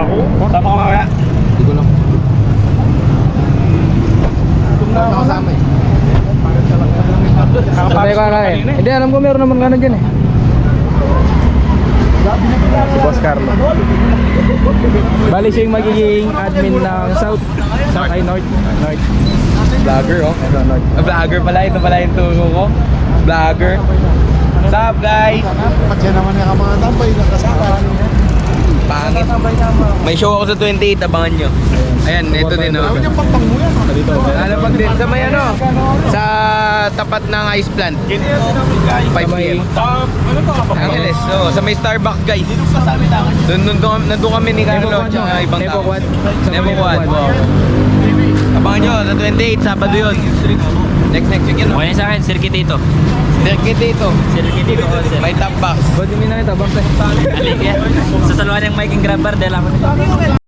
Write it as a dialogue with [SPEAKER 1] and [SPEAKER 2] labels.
[SPEAKER 1] ako. Tama ka kaya?
[SPEAKER 2] Hindi ko lang. Nakakasama eh.
[SPEAKER 3] Sabay ka na eh. Hindi, alam ko meron naman gano'n dyan eh. Si Boss Carlo. Bali siya yung magiging admin ng South. South ay North. North.
[SPEAKER 2] Vlogger oh.
[SPEAKER 3] Ito, North.
[SPEAKER 2] Vlogger pala. Ito pala yung turo ko. Vlogger. What's up guys?
[SPEAKER 4] Pati naman yung mga tambay na kasama.
[SPEAKER 2] Pangit. May show ako sa 28. Abangan nyo. Ayan, ito din oh.
[SPEAKER 4] Yung pampang mo yan.
[SPEAKER 3] Dito.
[SPEAKER 2] Lalapag din sa may ano. Sa tapat ng ice plant. 5 p.m. Angeles. So, sa may Starbucks guys. Nandun kami ni Carlo at ibang tao. Nevo Quad. Abangan nyo, sa 28, Sabado yun. Next week yun.
[SPEAKER 1] Okay sa akin, circuit dito.
[SPEAKER 2] Circuit dito.
[SPEAKER 1] Circuit dito.
[SPEAKER 2] May top box.
[SPEAKER 3] Ba't yung minakita? Bakit?
[SPEAKER 1] Alig yan. Sa saluhan ng mic and grabber, dahil ako